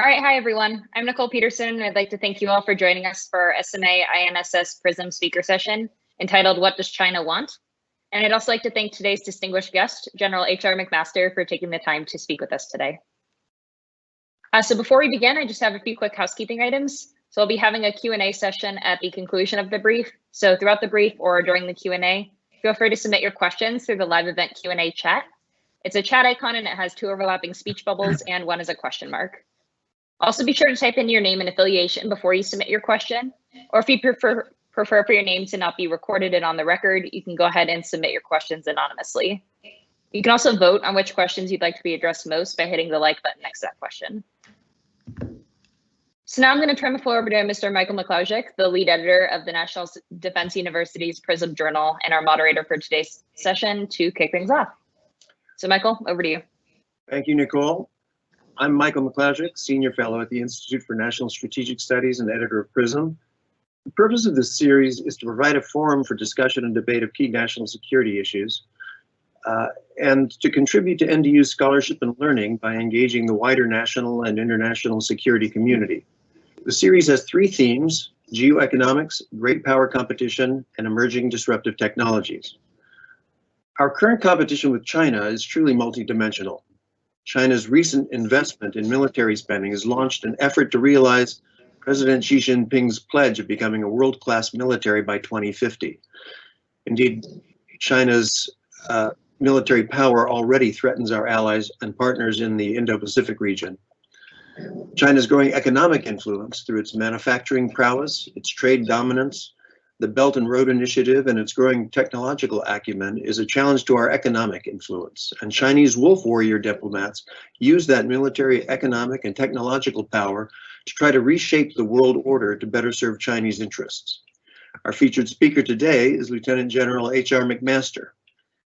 All right, hi everyone. I'm Nicole Peterson, and I'd like to thank you all for joining us for SMA INSS PRISM speaker session entitled What Does China Want? And I'd also like to thank today's distinguished guest, General H.R. McMaster, for taking the time to speak with us today. So before we begin, I just have a few quick housekeeping items. So I'll be having a Q&A session at the conclusion of the brief. So throughout the brief or during the Q&A, feel free to submit your questions through the live event Q&A chat. It's a chat icon and it has 2 overlapping speech bubbles and 1 is a question mark. Also be sure to type in your name and affiliation before you submit your question, or if you prefer for your name to not be recorded and on the record, you can go ahead and submit your questions anonymously. You can also vote on which questions you'd like to be addressed most by hitting the like button next to that question. So now I'm going to turn the floor over to Mr. Michael McLausick, the lead editor of the National Defense University's PRISM Journal and our moderator for today's session, to kick things off. So Michael, over to you. Thank you, Nicole. I'm Michael McLausick, Senior Fellow at the Institute for National Strategic Studies and editor of PRISM. The purpose of this series is to provide a forum for discussion and debate of key national security issues, and to contribute to NDU's scholarship and learning by engaging the wider national and international security community. The series has 3 themes: geoeconomics, great power competition, and emerging disruptive technologies. Our current competition with China is truly multidimensional. China's recent investment in military spending has launched an effort to realize President Xi Jinping's pledge of becoming a world-class military by 2050. Indeed, China's military power already threatens our allies and partners in the Indo-Pacific region. China's growing economic influence through its manufacturing prowess, its trade dominance, the Belt and Road Initiative, and its growing technological acumen is a challenge to our economic influence. And Chinese wolf warrior diplomats use that military, economic, and technological power to try to reshape the world order to better serve Chinese interests. Our featured speaker today is Lieutenant General H.R. McMaster.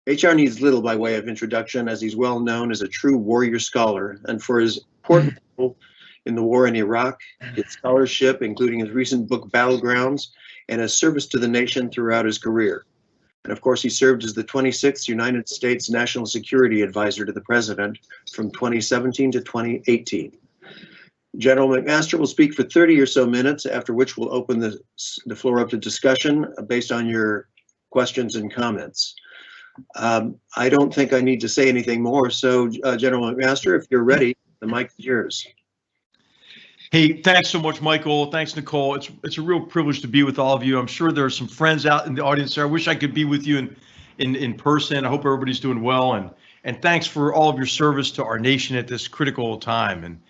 H.R. needs little by way of introduction, as he's well known as a true warrior scholar, and for his important role in the war in Iraq, his scholarship, including his recent book Battlegrounds, and his service to the nation throughout his career. And of course, he served as the 26th United States National Security Advisor to the President from 2017 to 2018. General McMaster will speak for 30 or so minutes, after which we'll open the floor up to discussion based on your questions and comments. I don't think I need to say anything more, so General McMaster, if you're ready, the mic is yours. Hey, thanks so much, Michael. Thanks, Nicole. It's a real privilege to be with all of you. I'm sure there are some friends out in the audience there. I wish I could be with you in person. I hope everybody's doing well, and thanks for all of your service to our nation at this critical time. And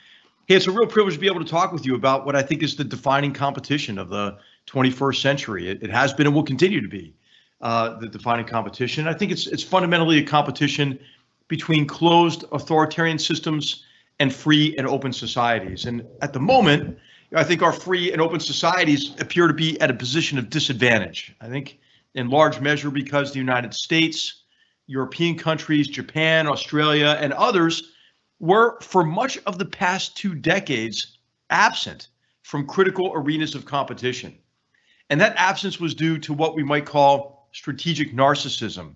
hey, it's a real privilege to be able to talk with you about what I think is the defining competition of the 21st century. It has been and will continue to be the defining competition. I think it's fundamentally a competition between closed authoritarian systems and free and open societies. And at the moment, I think our free and open societies appear to be at a position of disadvantage. I think in large measure because the United States, European countries, Japan, Australia, and others were for much of the past 2 decades absent from critical arenas of competition. And that absence was due to what we might call strategic narcissism,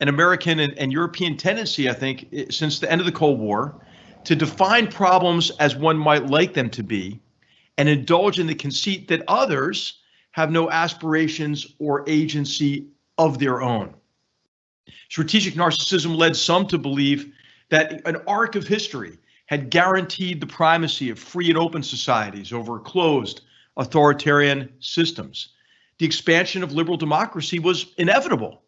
an American and European tendency, I think, since the end of the Cold War, to define problems as one might like them to be and indulge in the conceit that others have no aspirations or agency of their own. Strategic narcissism led some to believe that an arc of history had guaranteed the primacy of free and open societies over closed authoritarian systems. The expansion of liberal democracy was inevitable.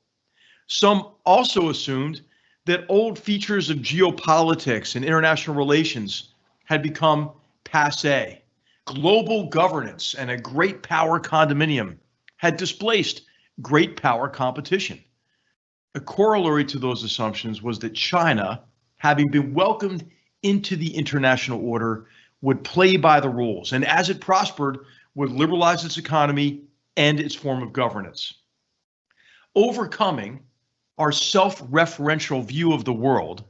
Some also assumed that old features of geopolitics and international relations had become passé. Global governance and a great power condominium had displaced great power competition. A corollary to those assumptions was that China, having been welcomed into the international order, would play by the rules, and as it prospered, would liberalize its economy and its form of governance. Overcoming our self-referential view of the world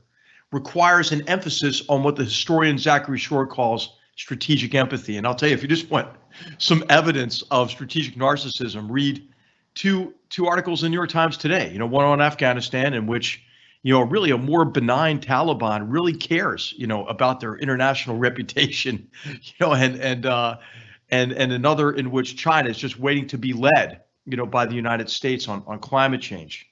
requires an emphasis on what the historian Zachary Shore calls strategic empathy. And I'll tell you, if you just want some evidence of strategic narcissism, read two articles in the New York Times today, one on Afghanistan, in which really a more benign Taliban really cares, about their international reputation, and another in which China is just waiting to be led, by the United States on climate change.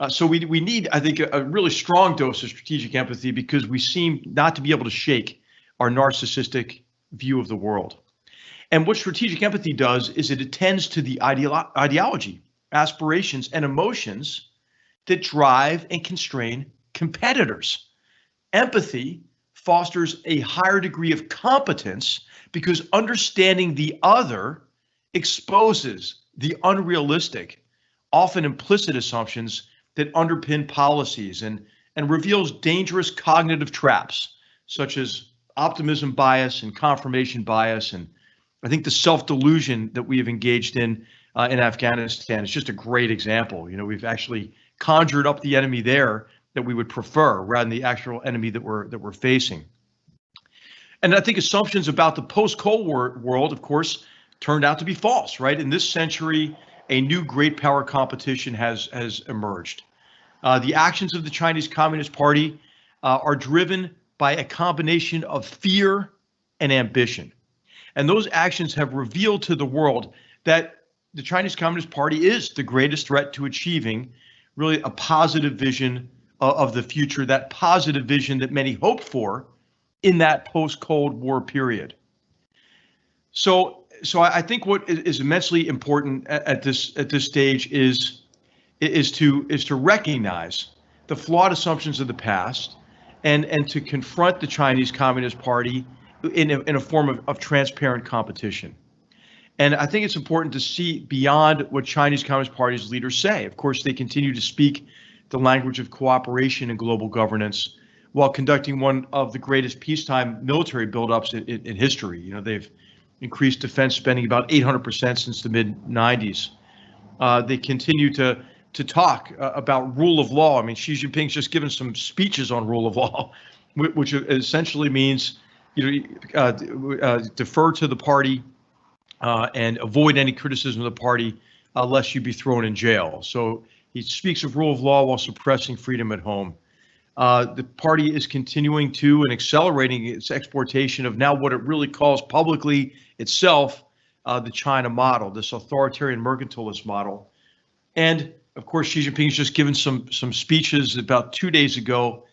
So we need, I think, a really strong dose of strategic empathy because we seem not to be able to shake our narcissistic view of the world. And what strategic empathy does is it attends to the ideology, aspirations, and emotions that drive and constrain competitors. Empathy fosters a higher degree of competence because understanding the other exposes the unrealistic, often implicit assumptions that underpin policies and reveals dangerous cognitive traps, such as optimism bias and confirmation bias. And I think the self-delusion that we have engaged in Afghanistan is just a great example. We've actually conjured up the enemy there that we would prefer rather than the actual enemy that we're facing. And I think assumptions about the post-Cold War world, of course, turned out to be false, right? In this century, a new great power competition has emerged. The actions of the Chinese Communist Party are driven by a combination of fear and ambition. And those actions have revealed to the world that the Chinese Communist Party is the greatest threat to achieving really a positive vision of the future, that positive vision that many hoped for in that post-Cold War period. So I think what is immensely important at this stage is to recognize the flawed assumptions of the past and to confront the Chinese Communist Party in a form of transparent competition. And I think it's important to see beyond what Chinese Communist Party's leaders say. Of course, they continue to speak the language of cooperation and global governance while conducting one of the greatest peacetime military buildups in history. They've increased defense spending about 800% since the mid-90s. They continue to talk about rule of law. I mean, Xi Jinping's just given some speeches on rule of law, which essentially means defer to the party and avoid any criticism of the party lest you be thrown in jail. So he speaks of rule of law while suppressing freedom at home. The party is continuing to and accelerating its exportation of now what it really calls publicly itself the China model, this authoritarian mercantilist model. And of course, Xi Jinping's just given some speeches about 2 days ago,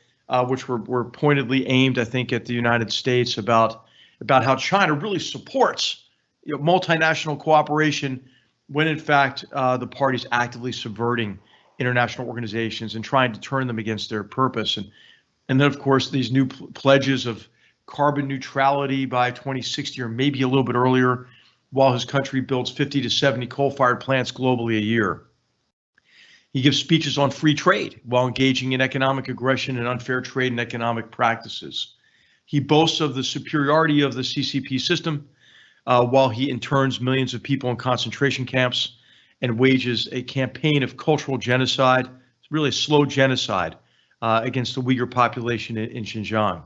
which were pointedly aimed, I think, at the United States about how China really supports multinational cooperation when in fact the party's actively subverting international organizations and trying to turn them against their purpose. And then, of course, these new pledges of carbon neutrality by 2060 or maybe a little bit earlier, while his country builds 50 to 70 coal-fired plants globally a year. He gives speeches on free trade while engaging in economic aggression and unfair trade and economic practices. He boasts of the superiority of the CCP system while he interns millions of people in concentration camps and wages a campaign of cultural genocide. It's really a slow genocide against the Uyghur population in Xinjiang.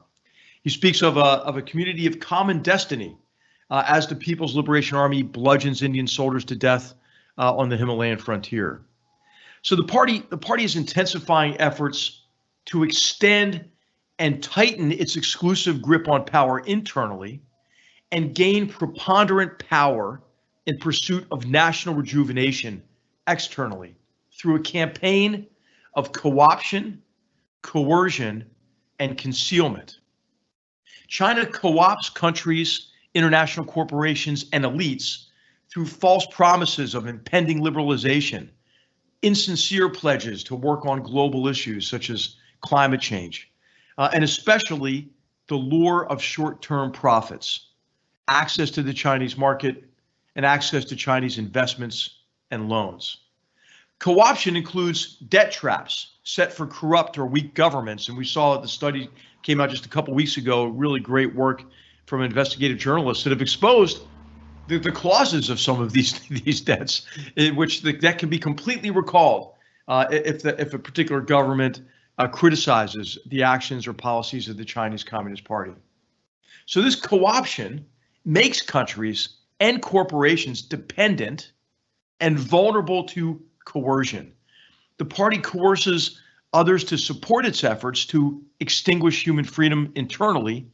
He speaks of a community of common destiny as the People's Liberation Army bludgeons Indian soldiers to death on the Himalayan frontier. So the party is intensifying efforts to extend and tighten its exclusive grip on power internally and gain preponderant power in pursuit of national rejuvenation externally through a campaign of co-option, coercion, and concealment. China co-opts countries, international corporations, and elites through false promises of impending liberalization, insincere pledges to work on global issues such as climate change, and especially the lure of short-term profits, access to the Chinese market, and access to Chinese investments and loans. Co-option includes debt traps set for corrupt or weak governments, and we saw the study came out just a couple weeks ago, really great work from investigative journalists that have exposed the clauses of some of these debts, in which the debt can be completely recalled if a particular government criticizes the actions or policies of the Chinese Communist Party. So this co-option makes countries and corporations dependent and vulnerable to coercion. The party coerces others to support its efforts to extinguish human freedom internally,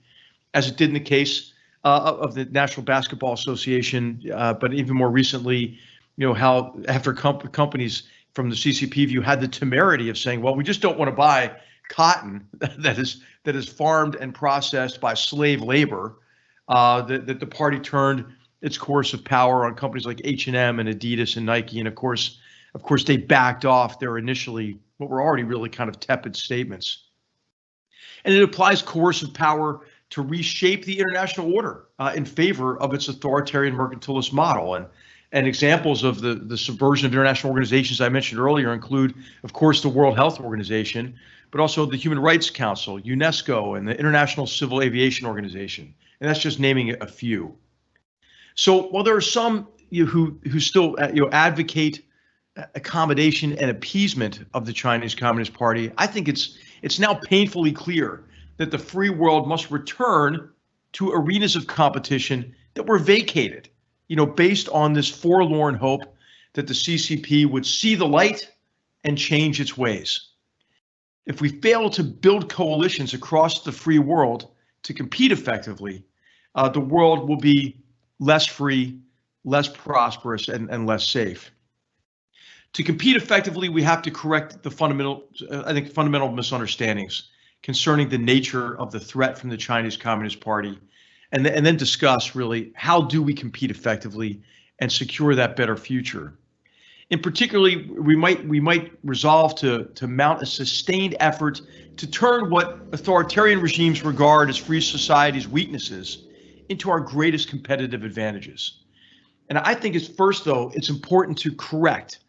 as it did in the case of the National Basketball Association, but even more recently, how after companies from the CCP view had the temerity of saying, well, we just don't want to buy cotton that is farmed and processed by slave labor, that the party turned its course of power on companies like H&M and Adidas and Nike, and of course they backed off their initially what were already really kind of tepid statements. And it applies coercive power to reshape the international order in favor of its authoritarian mercantilist model. And examples of the subversion of international organizations I mentioned earlier include, of course, the World Health Organization, but also the Human Rights Council, UNESCO, and the International Civil Aviation Organization. And that's just naming a few. So while there are some who still advocate accommodation and appeasement of the Chinese Communist Party, I think it's now painfully clear that the free world must return to arenas of competition that were vacated, based on this forlorn hope that the CCP would see the light and change its ways. If we fail to build coalitions across the free world to compete effectively, the world will be less free, less prosperous, and less safe. To compete effectively, we have to correct the fundamental misunderstandings concerning the nature of the threat from the Chinese Communist Party, and then discuss really how do we compete effectively and secure that better future. In particularly, we might resolve to mount a sustained effort to turn what authoritarian regimes regard as free societies' weaknesses into our greatest competitive advantages. And I think it's important to correct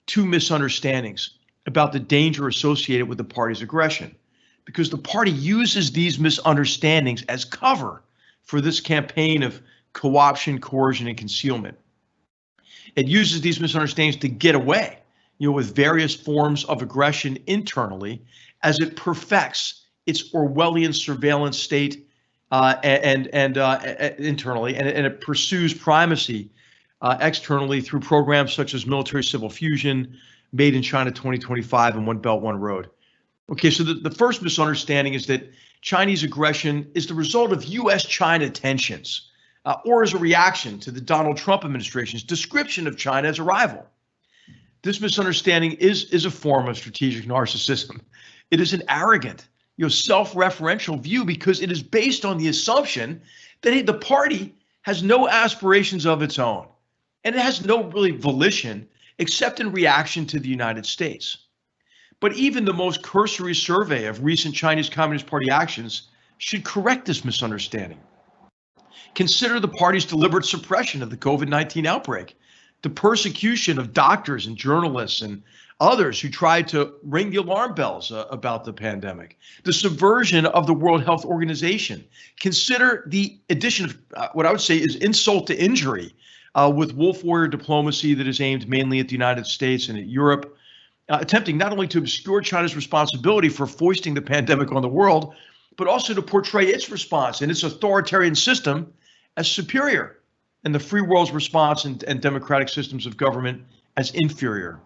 two misunderstandings about the danger associated with the party's aggression, because the party uses these misunderstandings as cover for this campaign of co-option, coercion, and concealment. It uses these misunderstandings to get away, with various forms of aggression internally as it perfects its Orwellian surveillance state internally, and it pursues primacy externally through programs such as military-civil fusion, Made in China 2025, and One Belt, One Road. Okay, so the first misunderstanding is that Chinese aggression is the result of U.S.-China tensions, or as a reaction to the Donald Trump administration's description of China as a rival. This misunderstanding is a form of strategic narcissism. It is an arrogant, self-referential view because it is based on the assumption that the party has no aspirations of its own, and it has no really volition except in reaction to the United States. But even the most cursory survey of recent Chinese Communist Party actions should correct this misunderstanding. Consider the party's deliberate suppression of the COVID-19 outbreak, the persecution of doctors and journalists and others who tried to ring the alarm bells about the pandemic, the subversion of the World Health Organization. Consider the addition of what I would say is insult to injury with wolf warrior diplomacy that is aimed mainly at the United States and at Europe, attempting not only to obscure China's responsibility for foisting the pandemic on the world, but also to portray its response and its authoritarian system as superior, and the free world's response and democratic systems of government as inferior.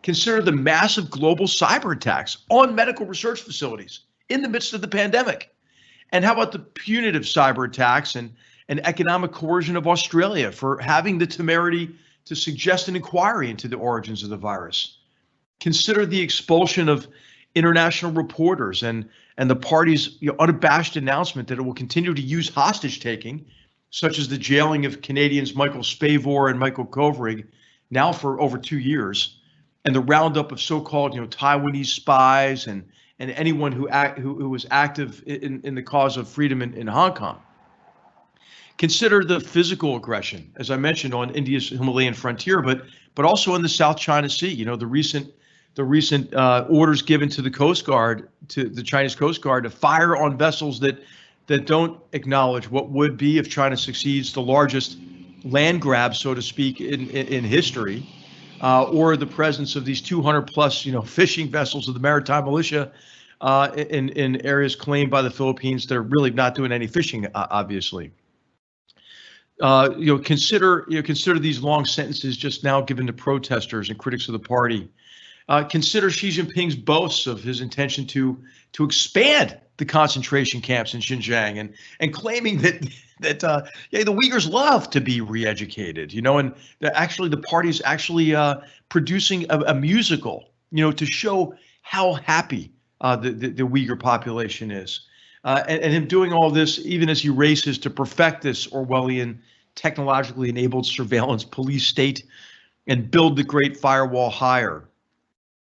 Consider the massive global cyber attacks on medical research facilities in the midst of the pandemic. And how about the punitive cyber attacks and economic coercion of Australia for having the temerity to suggest an inquiry into the origins of the virus? Consider the expulsion of international reporters and the party's unabashed announcement that it will continue to use hostage taking, such as the jailing of Canadians Michael Spavor and Michael Kovrig, now for over 2 years, and the roundup of so-called Taiwanese spies and anyone who was active in the cause of freedom in Hong Kong. Consider the physical aggression, as I mentioned, on India's Himalayan frontier, but also in the South China Sea. The recent orders given to the Coast Guard, to the Chinese Coast Guard, to fire on vessels that don't acknowledge what would be, if China succeeds, the largest land grab, so to speak, in history, or the presence of these 200 plus fishing vessels of the maritime militia in areas claimed by the Philippines that are really not doing any fishing, obviously. Consider these long sentences just now given to protesters and critics of the party. Consider Xi Jinping's boasts of his intention to expand the concentration camps in Xinjiang and claiming that the Uyghurs love to be re-educated, and that actually the party's actually producing a musical, to show how happy the Uyghur population is. And him doing all this even as he races to perfect this Orwellian technologically enabled surveillance police state and build the Great Firewall higher.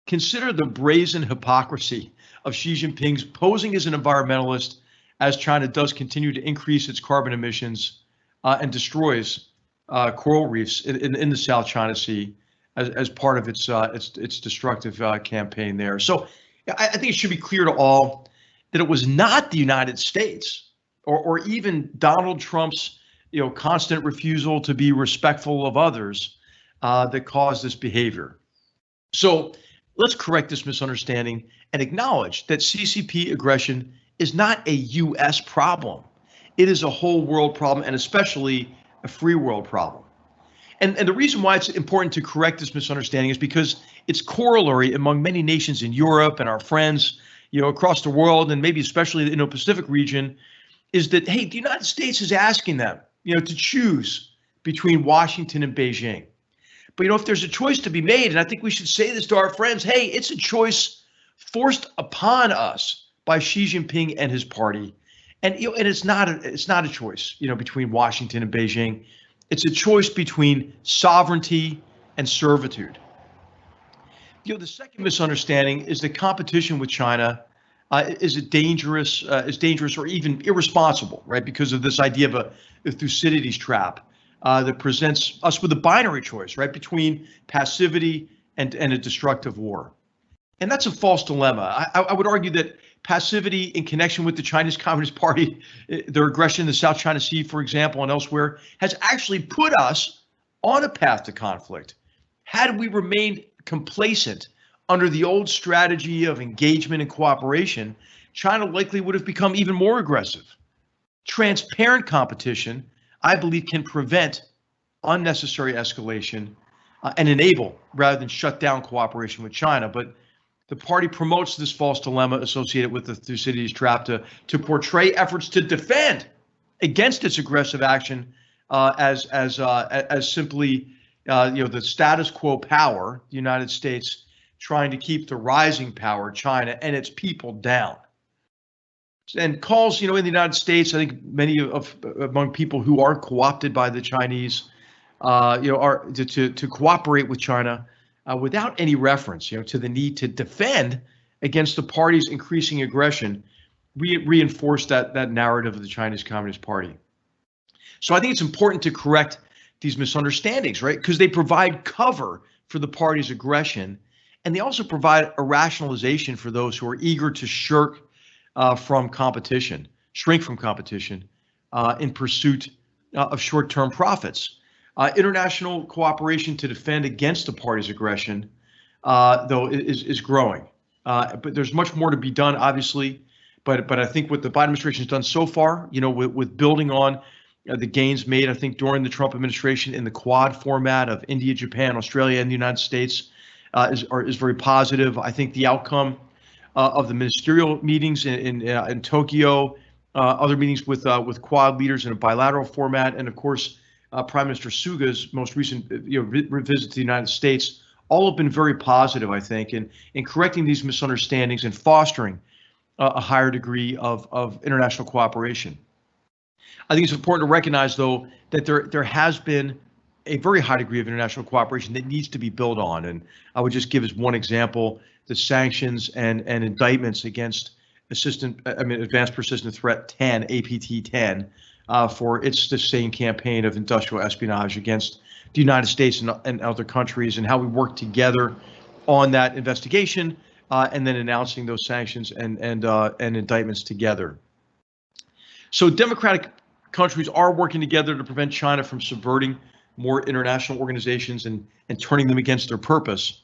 Consider the brazen hypocrisy of Xi Jinping's posing as an environmentalist as China does continue to increase its carbon emissions and destroys coral reefs in the South China Sea as part of its destructive campaign there. So I think it should be clear to all that it was not the United States or even Donald Trump's constant refusal to be respectful of others that caused this behavior. So let's correct this misunderstanding and acknowledge that CCP aggression is not a U.S. problem. It is a whole world problem, and especially a free world problem. And the reason why it's important to correct this misunderstanding is because it's corollary among many nations in Europe and our friends, across the world, and maybe especially the Indo-Pacific region, is that, hey, the United States is asking them, to choose between Washington and Beijing. But, if there's a choice to be made, and I think we should say this to our friends, hey, it's a choice forced upon us by Xi Jinping and his party. And, and it's not a choice, between Washington and Beijing. It's a choice between sovereignty and servitude. The second misunderstanding is that competition with China is dangerous or even irresponsible, right? Because of this idea of a Thucydides trap that presents us with a binary choice, right, between passivity and a destructive war. And that's a false dilemma. I would argue that passivity in connection with the Chinese Communist Party, their aggression in the South China Sea, for example, and elsewhere, has actually put us on a path to conflict. Had we remained complacent under the old strategy of engagement and cooperation, China likely would have become even more aggressive. Transparent competition, I believe, can prevent unnecessary escalation and enable rather than shut down cooperation with China. But the party promotes this false dilemma associated with the Thucydides trap to portray efforts to defend against its aggressive action as simply the status quo power, the United States, trying to keep the rising power, China, and its people down. And calls, in the United States, I think many among people who are co-opted by the Chinese, are to cooperate with China without any reference, to the need to defend against the party's increasing aggression, reinforce that narrative of the Chinese Communist Party. So I think it's important to correct these misunderstandings, right? Because they provide cover for the party's aggression, and they also provide a rationalization for those who are eager to shrink from competition in pursuit of short-term profits. International cooperation to defend against the party's aggression, though, is growing. But there's much more to be done, obviously. But I think what the Biden administration has done so far, with building on the gains made, I think, during the Trump administration in the Quad format of India, Japan, Australia, and the United States is very positive. I think the outcome of the ministerial meetings in Tokyo, other meetings with Quad leaders in a bilateral format, and of course, Prime Minister Suga's most recent visit to the United States, all have been very positive, I think, in correcting these misunderstandings and fostering a higher degree of international cooperation. I think it's important to recognize, though, that there has been a very high degree of international cooperation that needs to be built on. And I would just give as one example the sanctions and indictments against Advanced Persistent Threat 10, APT 10, for its sustained campaign of industrial espionage against the United States and other countries, and how we work together on that investigation and then announcing those sanctions and indictments together. So democratic countries are working together to prevent China from subverting more international organizations and turning them against their purpose.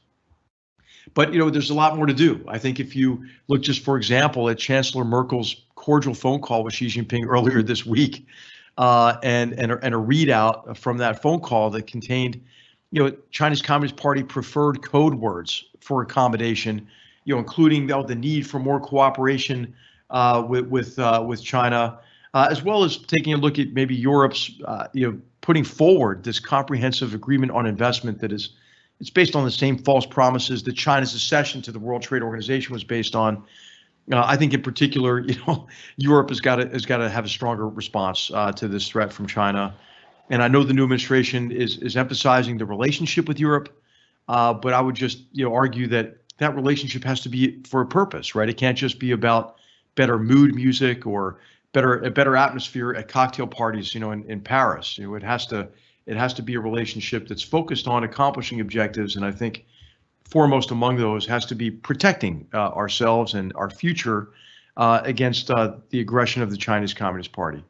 But there's a lot more to do. I think if you look just, for example, at Chancellor Merkel's cordial phone call with Xi Jinping earlier this week, and a readout from that phone call that contained China's Communist Party preferred code words for accommodation, including the need for more cooperation with China, as well as taking a look at maybe Europe's, putting forward this comprehensive agreement on investment that it's based on the same false promises that China's accession to the World Trade Organization was based on. I think in particular, Europe has got to have a stronger response to this threat from China. And I know the new administration is emphasizing the relationship with Europe, but I would just argue that relationship has to be for a purpose, right? It can't just be about better mood music or a better atmosphere at cocktail parties, in Paris. It has to be a relationship that's focused on accomplishing objectives, and I think foremost among those has to be protecting ourselves and our future against the aggression of the Chinese Communist Party.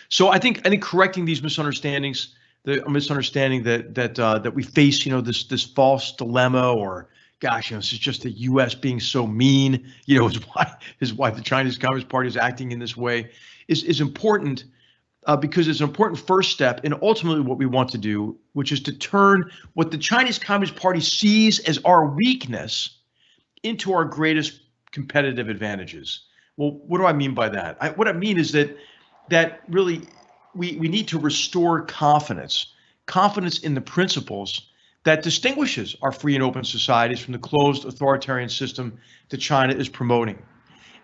So I think correcting these misunderstandings, the misunderstanding that we face, this false dilemma, or gosh, this is just the U.S. being so mean, is why the Chinese Communist Party is acting in this way, is important because it's an important first step in ultimately what we want to do, which is to turn what the Chinese Communist Party sees as our weakness into our greatest competitive advantages. Well, what do I mean by that? What I mean is that really we need to restore confidence in the principles that distinguishes our free and open societies from the closed authoritarian system that China is promoting.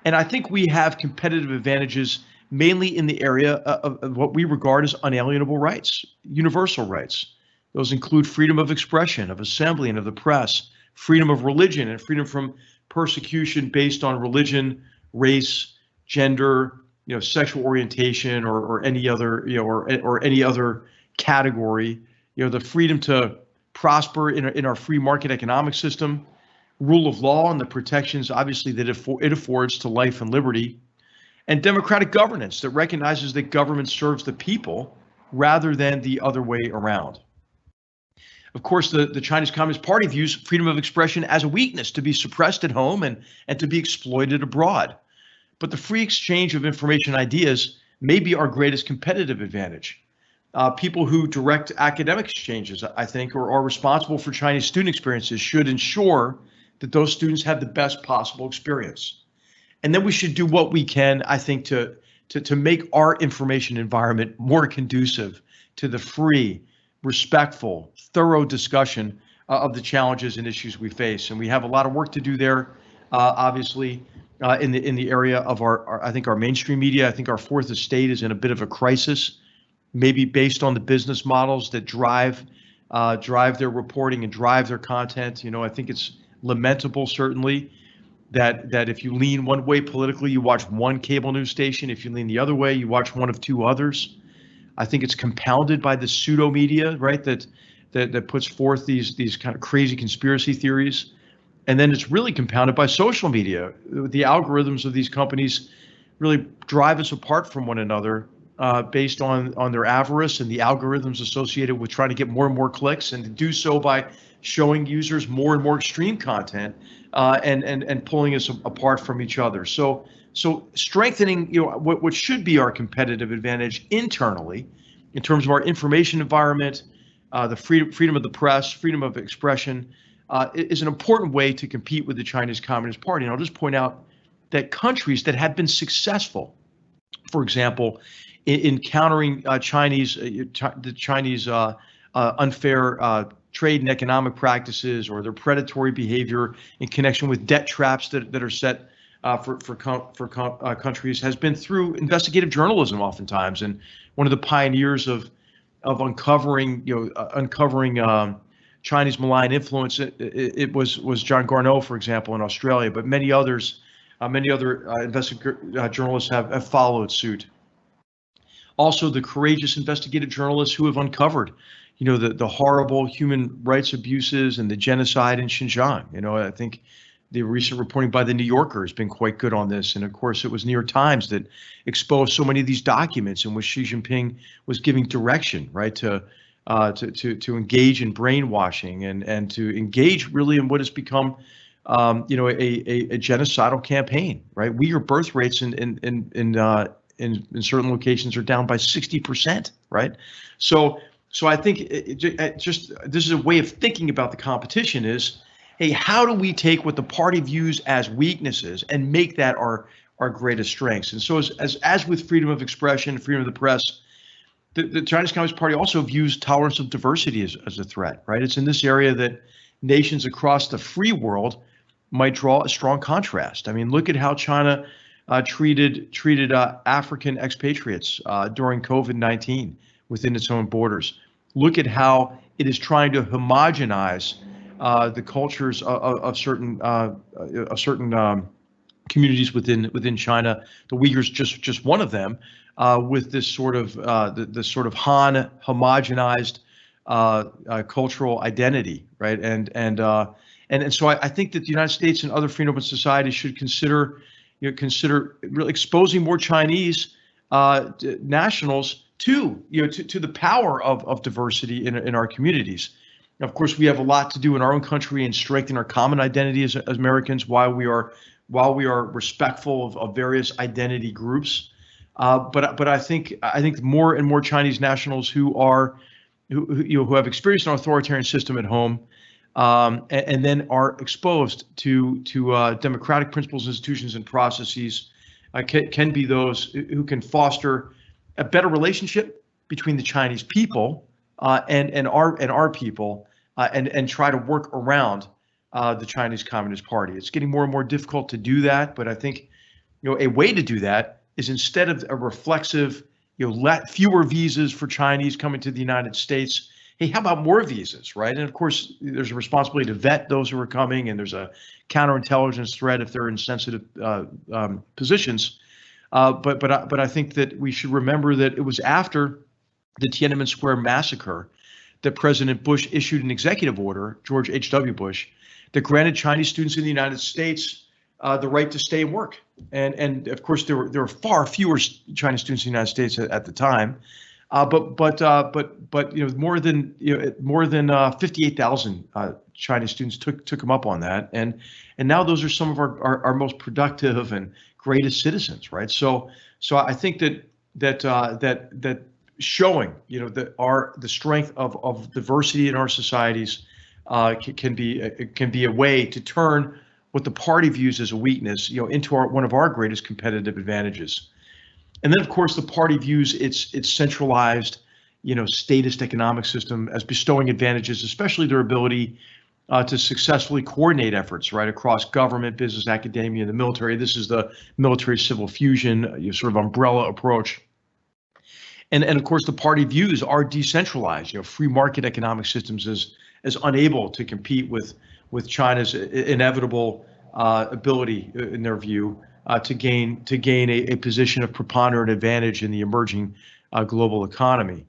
And I think we have competitive advantages mainly in the area of what we regard as unalienable rights, universal rights. Those include freedom of expression, of assembly, and of the press, freedom of religion, and freedom from persecution based on religion, race, gender, sexual orientation, or any other, or any other category. The freedom to prosper in our free market economic system, rule of law, and the protections, obviously, that it affords to life and liberty, and democratic governance that recognizes that government serves the people rather than the other way around. Of course, the Chinese Communist Party views freedom of expression as a weakness to be suppressed at home and to be exploited abroad. But the free exchange of information and ideas may be our greatest competitive advantage. People who direct academic exchanges, I think, or are responsible for Chinese student experiences should ensure that those students have the best possible experience. And then we should do what we can, I think, to make our information environment more conducive to the free, respectful, thorough discussion of the challenges and issues we face. And we have a lot of work to do there, obviously, in the area of I think our mainstream media. I think our fourth estate is in a bit of a crisis, maybe based on the business models that drive their reporting and drive their content. I think it's lamentable, certainly, that if you lean one way politically, you watch one cable news station. If you lean the other way, you watch one of two others. I think it's compounded by the pseudo media, right? That puts forth these kind of crazy conspiracy theories. And then it's really compounded by social media. The algorithms of these companies really drive us apart from one another based on their avarice and the algorithms associated with trying to get more and more clicks, and to do so by showing users more and more extreme content and pulling us apart from each other. So strengthening what should be our competitive advantage internally in terms of our information environment, the freedom of the press, freedom of expression, is an important way to compete with the Chinese Communist Party. And I'll just point out that countries that have been successful, for example, in countering the Chinese unfair trade and economic practices, or their predatory behavior in connection with debt traps that are set for countries, has been through investigative journalism oftentimes. And one of the pioneers of uncovering Chinese malign influence, it was John Garneau, for example, in Australia, but many other investigative journalists have followed suit. Also, the courageous investigative journalists who have uncovered, the horrible human rights abuses and the genocide in Xinjiang. I think the recent reporting by the New Yorker has been quite good on this. And of course, it was New York Times that exposed so many of these documents in which Xi Jinping was giving direction, right, to engage in brainwashing and to engage really in what has become, a genocidal campaign, right? Your birth rates in certain locations are down by 60%, right? So So I think just this is a way of thinking about the competition is, hey, how do we take what the party views as weaknesses and make that our greatest strengths? And so as with freedom of expression, freedom of the press, the Chinese Communist Party also views tolerance of diversity as a threat, right? It's in this area that nations across the free world might draw a strong contrast. I mean, look at how China treated African expatriates during COVID-19 within its own borders. Look at how it is trying to homogenize the cultures of certain communities within China. The Uyghurs just one of them, with this sort of the sort of Han homogenized cultural identity, right? And so I think that the United States and other free and open societies should consider really exposing more Chinese nationals to the power of diversity in our communities. Now, of course, we have a lot to do in our own country and strengthen our common identity as Americans while we are respectful of various identity groups. But I think more and more Chinese nationals who have experienced an authoritarian system at home, and then are exposed to democratic principles, institutions, and processes, can be those who can foster a better relationship between the Chinese people and our people, and try to work around the Chinese Communist Party. It's getting more and more difficult to do that, but I think a way to do that is, instead of a reflexive, fewer visas for Chinese coming to the United States, hey, how about more visas, right? And of course, there's a responsibility to vet those who are coming, and there's a counterintelligence threat if they're in sensitive positions. But I think that we should remember that it was after the Tiananmen Square massacre that President Bush issued an executive order, George H.W. Bush, that granted Chinese students in the United States the right to stay and work. And of course, there were far fewer Chinese students in the United States at the time. But more than 58,000 Chinese students took them up on that, and now those are some of our most productive and greatest citizens, right? So I think that showing the strength of diversity in our societies can be a way to turn what the party views as a weakness, into one of our greatest competitive advantages. And then, of course, the party views its centralized, statist economic system as bestowing advantages, especially their ability to successfully coordinate efforts right across government, business, academia, and the military. This is the military-civil fusion, sort of umbrella approach. And of course, the party views are decentralized. Free market economic systems as unable to compete with China's inevitable ability, in their view, to gain a position of preponderant advantage in the emerging global economy.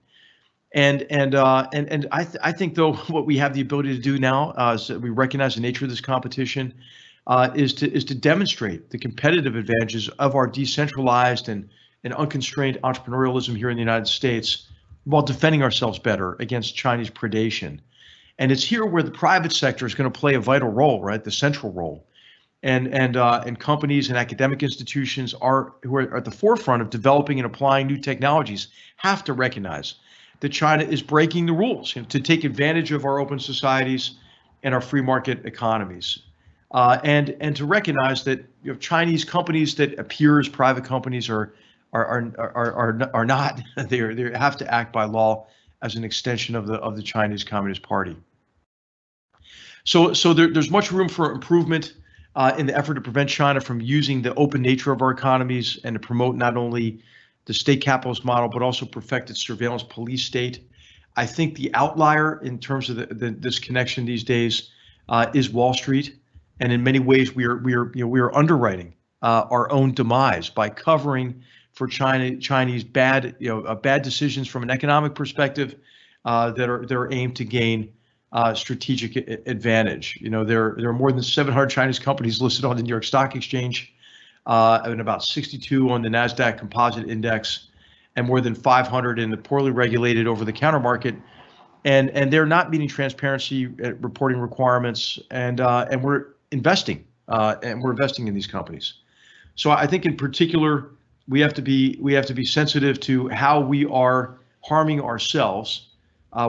And I think, though, what we have the ability to do now, is that we recognize the nature of this competition, is to demonstrate the competitive advantages of our decentralized and unconstrained entrepreneurialism here in the United States, while defending ourselves better against Chinese predation. And it's here where the private sector is going to play a vital role, right? The central role. And companies and academic institutions who are at the forefront of developing and applying new technologies have to recognize that China is breaking the rules, to take advantage of our open societies and our free market economies, and to recognize that Chinese companies that appear as private companies are not. They have to act by law as an extension of the Chinese Communist Party. So there's much room for improvement in the effort to prevent China from using the open nature of our economies and to promote not only the state capitalist model, but also perfect its surveillance police state. I think the outlier in terms of this connection these days is Wall Street, and in many ways we are underwriting our own demise by covering for Chinese bad decisions from an economic perspective that are aimed to gain strategic advantage. There are more than 700 Chinese companies listed on the New York Stock Exchange, and about 62 on the NASDAQ Composite Index, and more than 500 in the poorly regulated over-the-counter market. And they're not meeting transparency reporting requirements, and we're investing in these companies. So I think in particular we have to be sensitive to how we are harming ourselves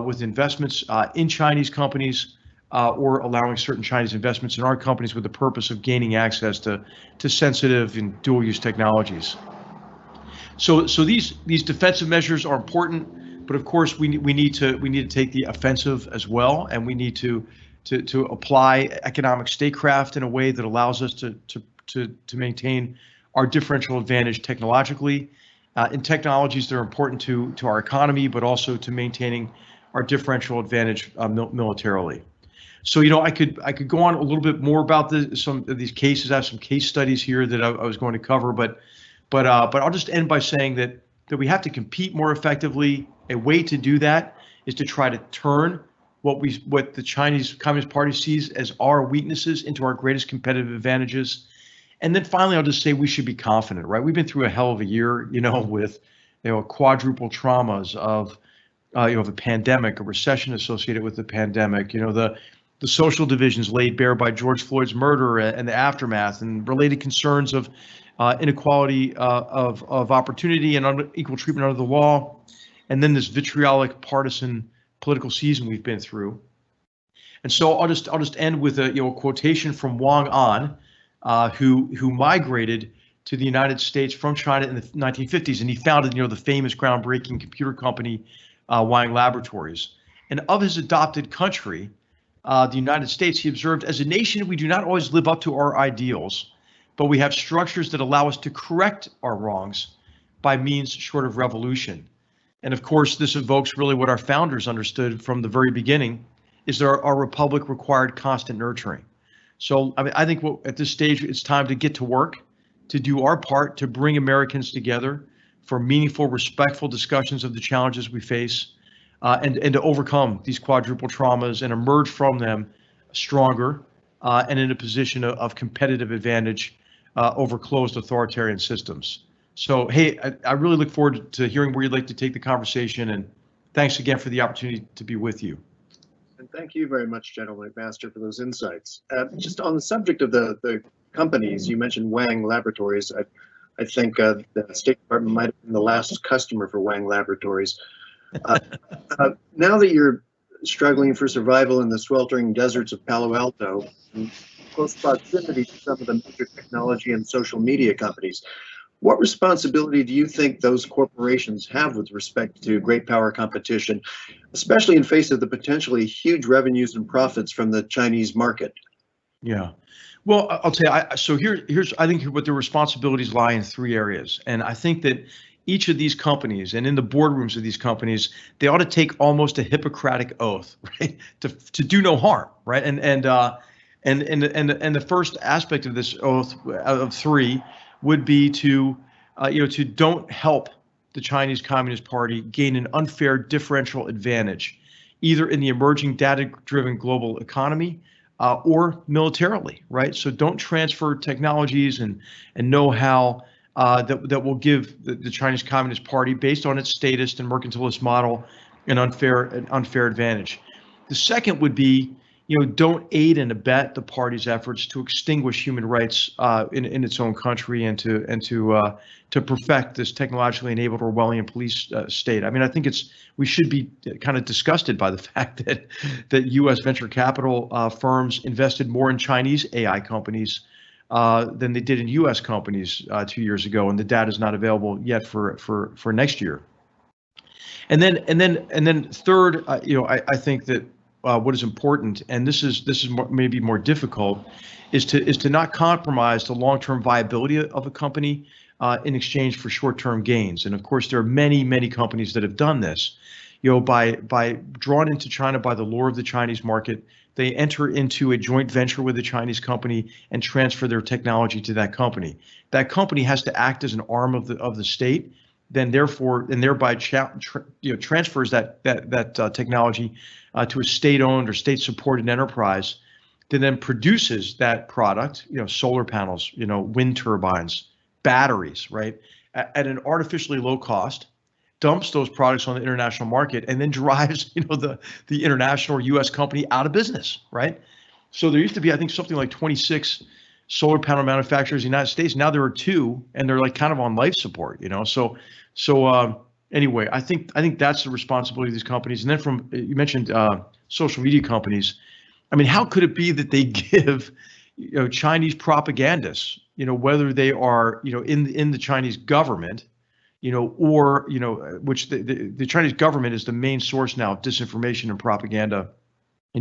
with investments in Chinese companies or allowing certain Chinese investments in our companies with the purpose of gaining access to sensitive and dual-use technologies. So these defensive measures are important, but of course we need to take the offensive as well, and we need to apply economic statecraft in a way that allows us to maintain our differential advantage technologically in technologies that are important to our economy, but also to maintaining our differential advantage militarily. So, I could go on a little bit more about some of these cases. I have some case studies here that I was going to cover, but I'll just end by saying that we have to compete more effectively. A way to do that is to try to turn what the Chinese Communist Party sees as our weaknesses into our greatest competitive advantages. And then finally, I'll just say we should be confident, right? We've been through a hell of a year, with quadruple traumas of a pandemic, a recession associated with the pandemic, the social divisions laid bare by George Floyd's murder and the aftermath, and related concerns of inequality of opportunity and unequal treatment under the law, and then this vitriolic partisan political season we've been through. And so I'll just end with a quotation from Wang An, who migrated to the United States from China in the 1950s, and he founded the famous groundbreaking computer company Wang Laboratories. And of his adopted country, the United States, he observed, as a nation, we do not always live up to our ideals, but we have structures that allow us to correct our wrongs by means short of revolution. And of course, this evokes really what our founders understood from the very beginning, is that our republic required constant nurturing. So I think at this stage, it's time to get to work, to do our part to bring Americans together for meaningful, respectful discussions of the challenges we face, and to overcome these quadruple traumas and emerge from them stronger and in a position of competitive advantage over closed authoritarian systems. So, hey, I really look forward to hearing where you'd like to take the conversation, and thanks again for the opportunity to be with you. And thank you very much, General McMaster, for those insights. Just on the subject of the companies, you mentioned Wang Laboratories. I think the State Department might have been the last customer for Wang Laboratories. Now that you're struggling for survival in the sweltering deserts of Palo Alto, in close proximity to some of the major technology and social media companies, what responsibility do you think those corporations have with respect to great power competition, especially in face of the potentially huge revenues and profits from the Chinese market? Yeah, well, I'll tell you, so here's I think what their responsibilities lie in three areas. And I think that each of these companies and in the boardrooms of these companies, they ought to take almost a Hippocratic oath, right, to do no harm, right? And the first aspect of this oath of three would be to don't help the Chinese Communist Party gain an unfair differential advantage, either in the emerging data-driven global economy or militarily, right? So don't transfer technologies and know-how that will give the Chinese Communist Party, based on its statist and mercantilist model, an unfair advantage. The second would be, don't aid and abet the party's efforts to extinguish human rights in its own country and to perfect this technologically enabled Orwellian police state. I mean, I think we should be kind of disgusted by the fact that U.S. venture capital firms invested more in Chinese AI companies than they did in U.S. companies 2 years ago, and the data is not available yet for next year. And then third, I think that what is important, and this is maybe more difficult, is to not compromise the long-term viability of a company in exchange for short-term gains. And of course, there are many companies that have done this. By drawn into China by the lure of the Chinese market, they enter into a joint venture with a Chinese company and transfer their technology to that company. That company has to act as an arm of the state, thereby transfers that technology to a state-owned or state-supported enterprise that then produces that product, solar panels, wind turbines, batteries, right, at an artificially low cost, dumps those products on the international market, and then drives, the international or U.S. company out of business, right? So there used to be, I think, something like 26 solar panel manufacturers in the United States. Now there are 2, and they're like kind of on life support, So anyway, I think that's the responsibility of these companies. And then from you mentioned social media companies. I mean, how could it be that they give, Chinese propagandists, whether they are, in the Chinese government, or, which the Chinese government is the main source now of disinformation and propaganda,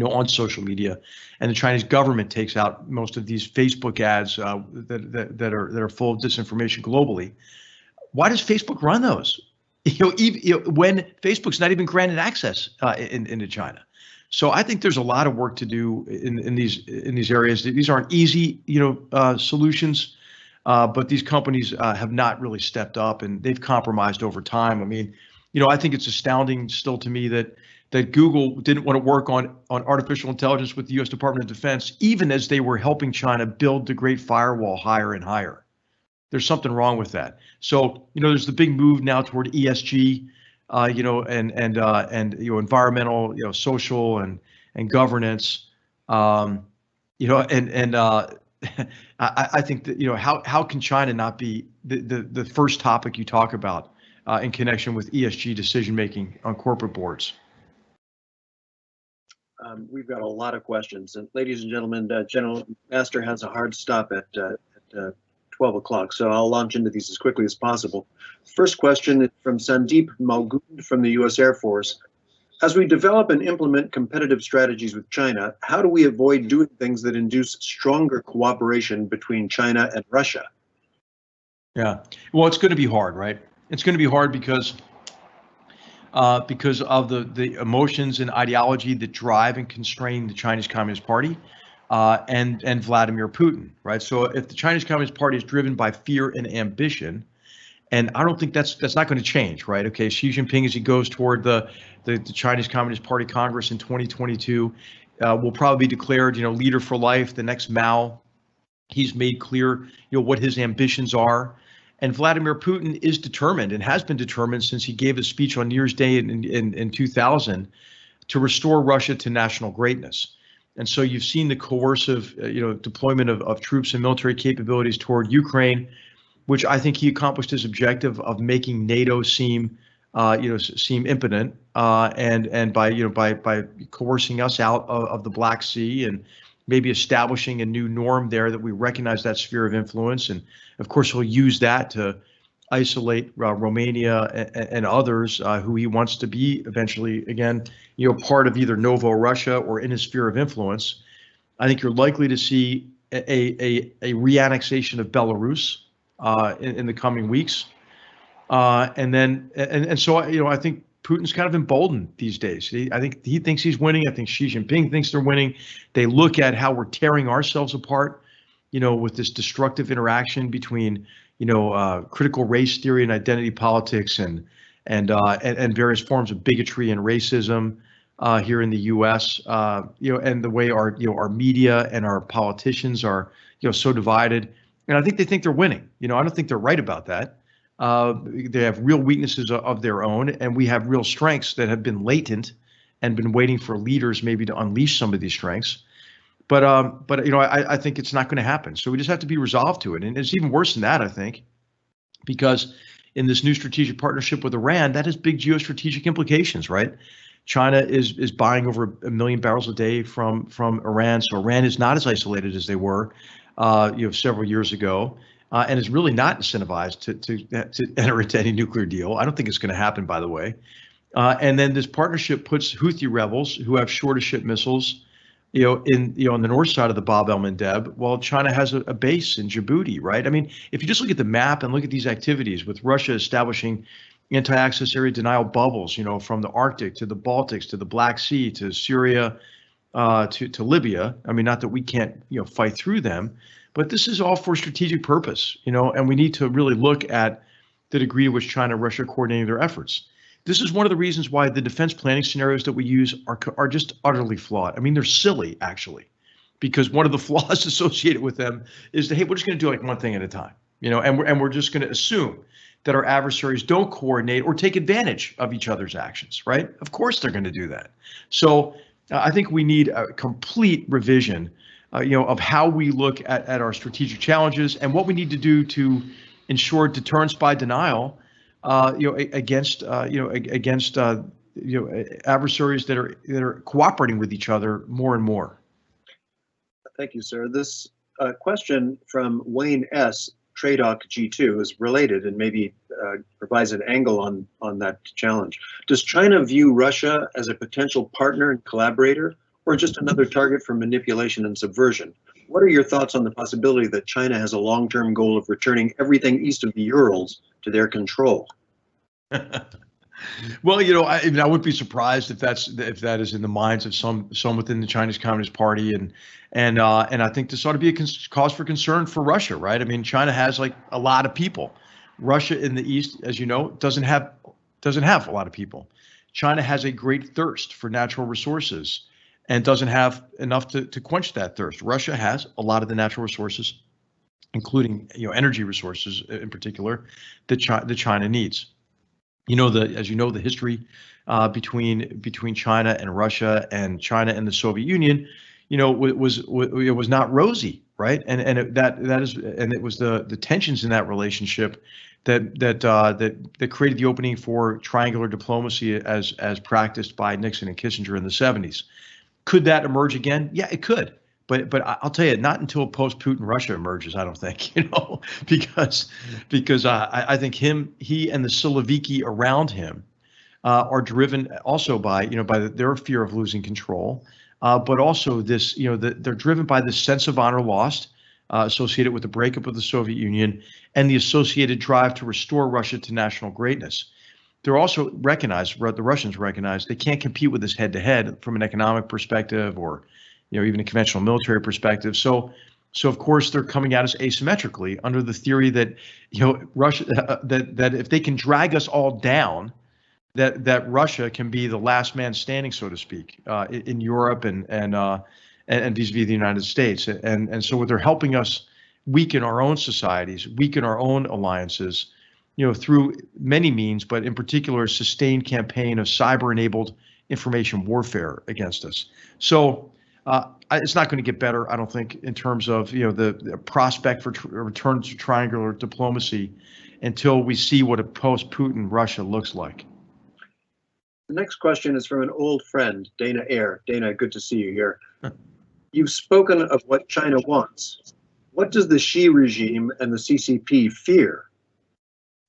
on social media, and the Chinese government takes out most of these Facebook ads that are full of disinformation globally. Why does Facebook run those? Even, when Facebook's not even granted access into China. So I think there's a lot of work to do in these areas. These aren't easy, solutions, but these companies have not really stepped up, and they've compromised over time. I mean, I think it's astounding still to me that Google didn't want to work on artificial intelligence with the U.S. Department of Defense, even as they were helping China build the Great Firewall higher and higher. There's something wrong with that. So, there's the big move now toward ESG, and environmental, social and governance, I think that, how can China not be the first topic you talk about in connection with ESG decision making on corporate boards? We've got a lot of questions, and ladies and gentlemen, General McMaster has a hard stop at 12 o'clock, so I'll launch into these as quickly as possible. First question is from Sandeep Malgund from the U.S. Air Force. As we develop and implement competitive strategies with China, how do we avoid doing things that induce stronger cooperation between China and Russia? Yeah, well, it's going to be hard, right? It's going to be hard because of the emotions and ideology that drive and constrain the Chinese Communist Party. And Vladimir Putin, right? So if the Chinese Communist Party is driven by fear and ambition, and I don't think that's not going to change, right? Okay, Xi Jinping, as he goes toward the Chinese Communist Party Congress in 2022, will probably be declared, leader for life, the next Mao. He's made clear, what his ambitions are. And Vladimir Putin is determined and has been determined since he gave a speech on New Year's Day in 2000 to restore Russia to national greatness. And so you've seen the coercive, deployment of troops and military capabilities toward Ukraine, which I think he accomplished his objective of making NATO seem impotent, and by coercing us out of the Black Sea and maybe establishing a new norm there that we recognize that sphere of influence. And of course, he'll use that to isolate Romania and others who he wants to be eventually, again, part of either Novo Russia or in his sphere of influence. I think you're likely to see a reannexation of Belarus in the coming weeks. And so, I think Putin's kind of emboldened these days. I think he thinks he's winning. I think Xi Jinping thinks they're winning. They look at how we're tearing ourselves apart, with this destructive interaction between critical race theory and identity politics and various forms of bigotry and racism here in the U.S. And the way our media and our politicians are so divided. And I think they think they're winning. I don't think they're right about that. They have real weaknesses of their own, and we have real strengths that have been latent and been waiting for leaders maybe to unleash some of these strengths. But I think it's not going to happen. So we just have to be resolved to it. And it's even worse than that, I think, because in this new strategic partnership with Iran, that has big geostrategic implications, right? China is buying over 1 million barrels a day from Iran. So Iran is not as isolated as they were, several years ago, and is really not incentivized to enter into any nuclear deal. I don't think it's going to happen, by the way. And then this partnership puts Houthi rebels who have short-of-ship missiles, on the north side of the Bab el-Mandeb, while China has a base in Djibouti, right? I mean, if you just look at the map and look at these activities with Russia establishing anti-access area denial bubbles, from the Arctic to the Baltics to the Black Sea to Syria to Libya. I mean, not that we can't, fight through them, but this is all for strategic purpose, and we need to really look at the degree to which China and Russia are coordinating their efforts. This is one of the reasons why the defense planning scenarios that we use are just utterly flawed. I mean, they're silly, actually, because one of the flaws associated with them is that, hey, we're just going to do like one thing at a time, and we're just going to assume that our adversaries don't coordinate or take advantage of each other's actions, right? Of course they're going to do that. So I think we need a complete revision, of how we look at our strategic challenges and what we need to do to ensure deterrence by denial, against adversaries that are cooperating with each other more and more. Thank you, sir. This question from Wayne S. Tradoc G2 is related and maybe provides an angle on that challenge. Does China view Russia as a potential partner and collaborator, or just another target for manipulation and subversion? What are your thoughts on the possibility that China has a long-term goal of returning everything east of the Urals to their control? Well, I wouldn't be surprised if that is in the minds of some within the Chinese Communist Party, and I think this ought to be a cause for concern for Russia, right? I mean, China has like a lot of people. Russia in the east, as you know, doesn't have a lot of people. China has a great thirst for natural resources and doesn't have enough to quench that thirst. Russia has a lot of the natural resources, including energy resources in particular, that China needs. As you know, the history between China and Russia and China and the Soviet Union, was not rosy, right? And it was the tensions in that relationship that created the opening for triangular diplomacy as practiced by Nixon and Kissinger in the 70s. Could that emerge again? Yeah, it could. But I'll tell you, not until post-Putin Russia emerges, I don't think, because I think he and the Siloviki around him are driven also by their fear of losing control, but also this, they're driven by this sense of honor lost associated with the breakup of the Soviet Union and the associated drive to restore Russia to national greatness. They're also the Russians recognize they can't compete with us head-to-head from an economic perspective or even a conventional military perspective. So of course they're coming at us asymmetrically under the theory that Russia that if they can drag us all down, that Russia can be the last man standing, so to speak, in Europe and vis-a-vis the United States. And so they're helping us weaken our own societies, weaken our own alliances, through many means, but in particular a sustained campaign of cyber-enabled information warfare against us. So it's not going to get better, I don't think, in terms of the prospect for return to triangular diplomacy until we see what a post-Putin Russia looks like. The next question is from an old friend, Dana Ayer. Dana, good to see you here. You've spoken of what China wants. What does the Xi regime and the CCP fear?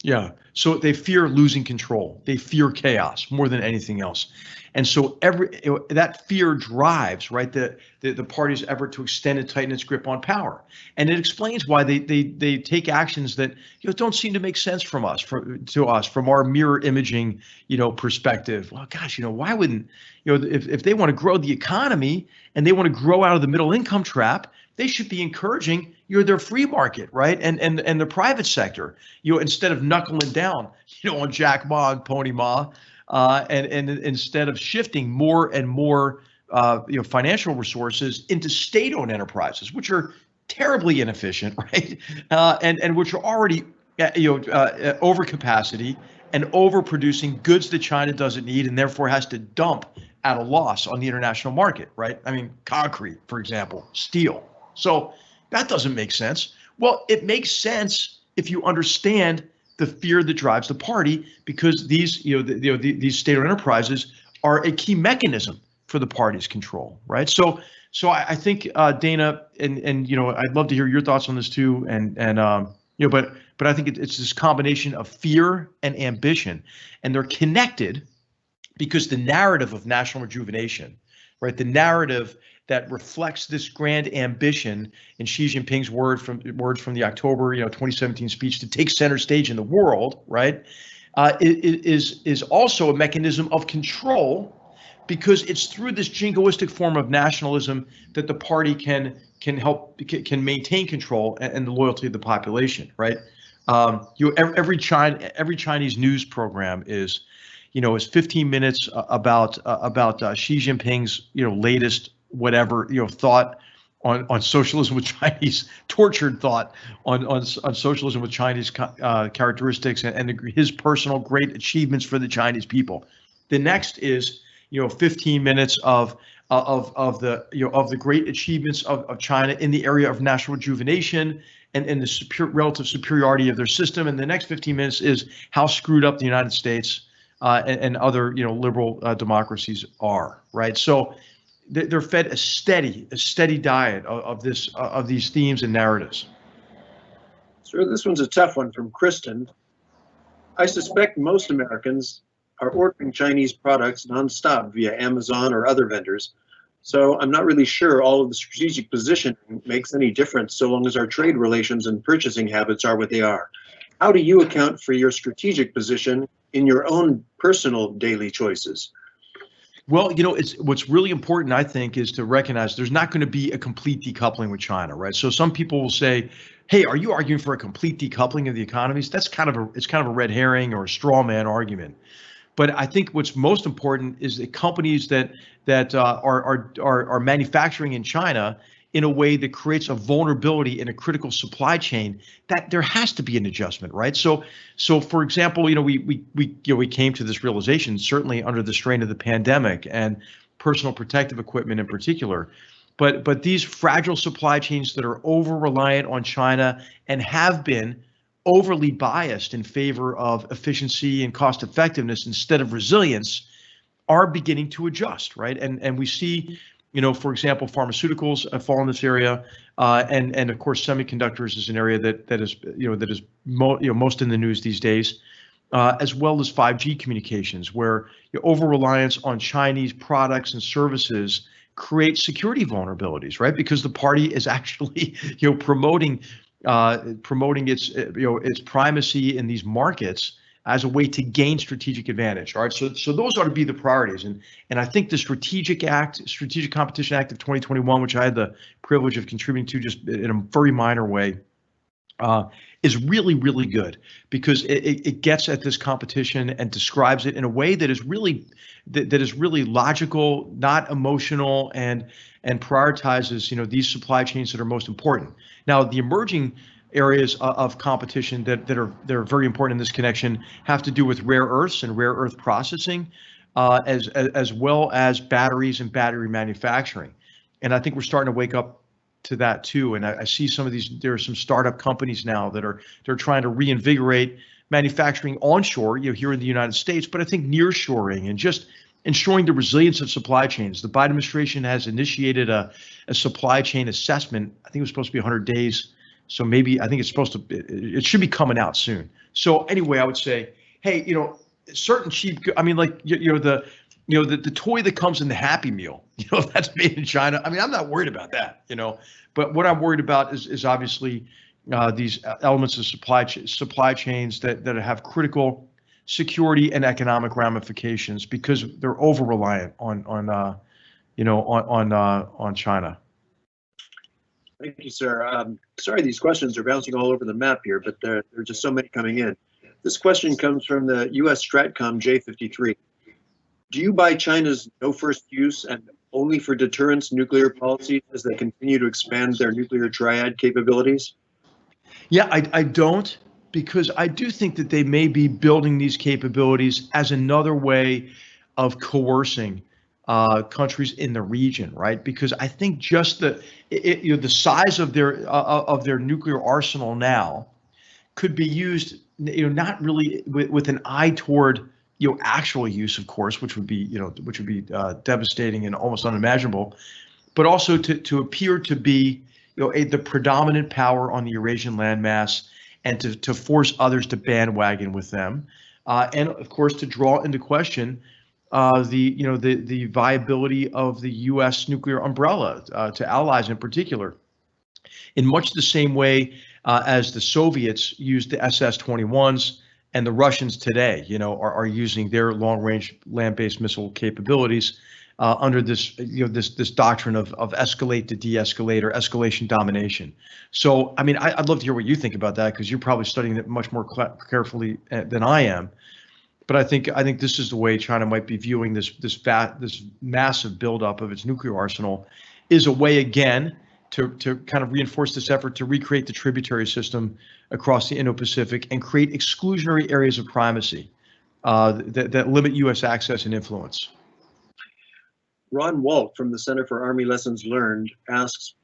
Yeah, so they fear losing control. They fear chaos more than anything else. And so that fear drives, right, the party's effort to extend and tighten its grip on power. And it explains why they take actions that don't seem to make sense to us from our mirror imaging perspective. Well, gosh, why wouldn't if they want to grow the economy and they want to grow out of the middle income trap, they should be encouraging their free market, right, and the private sector, instead of knuckling down on Jack Ma and Pony Ma. And instead of shifting more and more financial resources into state-owned enterprises, which are terribly inefficient, right? And which are already over capacity and overproducing goods that China doesn't need and therefore has to dump at a loss on the international market, right? I mean, concrete, for example, steel. So that doesn't make sense. Well, it makes sense if you understand the fear that drives the party, because these these state-owned enterprises are a key mechanism for the party's control, right? So I think Dana, and I'd love to hear your thoughts on this too, but I think it's this combination of fear and ambition, and they're connected because the narrative of national rejuvenation, right? The narrative that reflects this grand ambition in Xi Jinping's words from the October 2017 speech to take center stage in the world, right? Is also a mechanism of control, because it's through this jingoistic form of nationalism that the party can maintain control and the loyalty of the population, right? Every Chinese news program is 15 minutes about Xi Jinping's latest whatever thought on socialism with Chinese tortured thought on socialism with Chinese characteristics and his personal great achievements for the Chinese people. The next is 15 minutes of the great achievements of China in the area of national rejuvenation and the relative superiority of their system. And the next 15 minutes is how screwed up the United States and other liberal democracies are, right? So they're fed a steady diet of these themes and narratives. Sir, this one's a tough one from Kristen. I suspect most Americans are ordering Chinese products nonstop via Amazon or other vendors. So I'm not really sure all of the strategic positioning makes any difference so long as our trade relations and purchasing habits are what they are. How do you account for your strategic position in your own personal daily choices? Well, what's really important, I think, is to recognize there's not going to be a complete decoupling with China, right? So some people will say, "Hey, are you arguing for a complete decoupling of the economies?" That's kind of a red herring or a straw man argument. But I think what's most important is the companies that are manufacturing in China in a way that creates a vulnerability in a critical supply chain, that there has to be an adjustment, right? So for example, we came to this realization certainly under the strain of the pandemic and personal protective equipment in particular. But these fragile supply chains that are over reliant on China and have been overly biased in favor of efficiency and cost effectiveness instead of resilience are beginning to adjust, right? And we see, for example, pharmaceuticals fall in this area, and of course semiconductors is an area that is most in the news these days, as well as 5G communications, where over reliance on Chinese products and services creates security vulnerabilities, right? Because the party is actually promoting its primacy in these markets as a way to gain strategic advantage. All right, so those ought to be the priorities, and I think the Strategic Competition Act of 2021, which I had the privilege of contributing to just in a very minor way, is really, really good because it gets at this competition and describes it in a way that is really logical, not emotional, and prioritizes these supply chains that are most important. Now, the emerging areas of competition that are very important in this connection have to do with rare earths and rare earth processing, as well as batteries and battery manufacturing. And I think we're starting to wake up to that too. And I see there are some startup companies now they're trying to reinvigorate manufacturing onshore, here in the United States, but I think nearshoring and just ensuring the resilience of supply chains. The Biden administration has initiated a supply chain assessment. I think it was supposed to be 100 days. So maybe I think it should be coming out soon. So anyway, I would say, hey, certain cheap, I mean, like, the toy that comes in the Happy Meal, that's made in China. I mean, I'm not worried about that, but what I'm worried about is obviously these elements of supply chains that have critical security and economic ramifications because they're over reliant on China. Thank you, sir. Sorry, these questions are bouncing all over the map here, but there are just so many coming in. This question comes from the U.S. Stratcom J53. Do you buy China's no first use and only for deterrence nuclear policies as they continue to expand their nuclear triad capabilities? Yeah, I don't, because I do think that they may be building these capabilities as another way of coercing countries in the region, right? Because I think just the size of their nuclear arsenal now could be used, not really with an eye toward actual use, of course, which would be devastating and almost unimaginable, but also to appear to be the predominant power on the Eurasian landmass and to force others to bandwagon with them, and of course to draw into question the viability of the U.S. nuclear umbrella to allies in particular, in much the same way as the Soviets used the SS-21s and the Russians today, are using their long-range land-based missile capabilities under this doctrine of escalate to de-escalate or escalation domination. So, I mean, I'd love to hear what you think about that because you're probably studying it much more carefully than I am. But I think this is the way China might be viewing this massive buildup of its nuclear arsenal, is a way again to kind of reinforce this effort to recreate the tributary system across the Indo-Pacific and create exclusionary areas of primacy that limit U.S. access and influence. Ron Walt from the Center for Army Lessons Learned asks,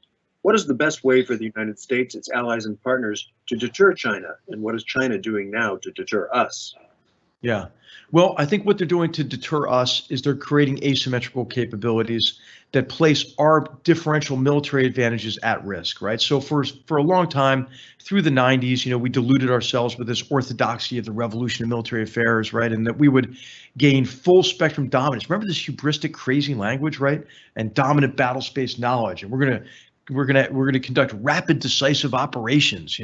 What is the best way for the United States, its allies and partners to deter China? And what is China doing now to deter us? Yeah. Well, I think what they're doing to deter us is they're creating asymmetrical capabilities that place our differential military advantages at risk, right? So for a long time, through the 90s, we deluded ourselves with this orthodoxy of the revolution of military affairs, right? And that we would gain full spectrum dominance. Remember this hubristic, crazy language, right? And dominant battle space knowledge. And we're gonna conduct rapid, decisive operations.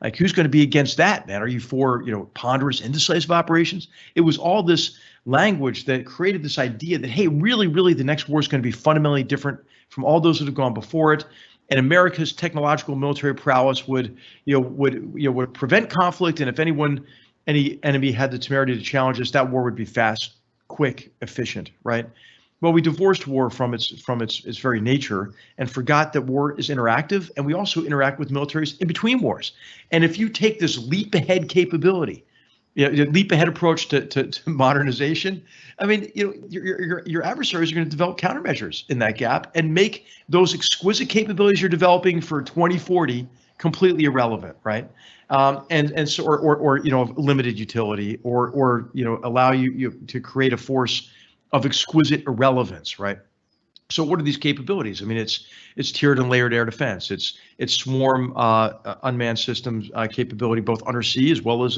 Like, who's going to be against that, man? Are you for, ponderous, indecisive operations? It was all this language that created this idea that, hey, really, really, the next war is going to be fundamentally different from all those that have gone before it, and America's technological military prowess would prevent conflict, and if any enemy had the temerity to challenge us, that war would be fast, quick, efficient, right? Well, we divorced war from its very nature and forgot that war is interactive, and we also interact with militaries in between wars. And if you take this leap ahead capability, leap ahead approach to modernization, I mean, your adversaries are going to develop countermeasures in that gap and make those exquisite capabilities you're developing for 2040 completely irrelevant, right? And so or limited utility, or allow you to create a force of exquisite irrelevance, right? So what are these capabilities? I mean, it's tiered and layered air defense. It's swarm unmanned systems capability, both undersea as well as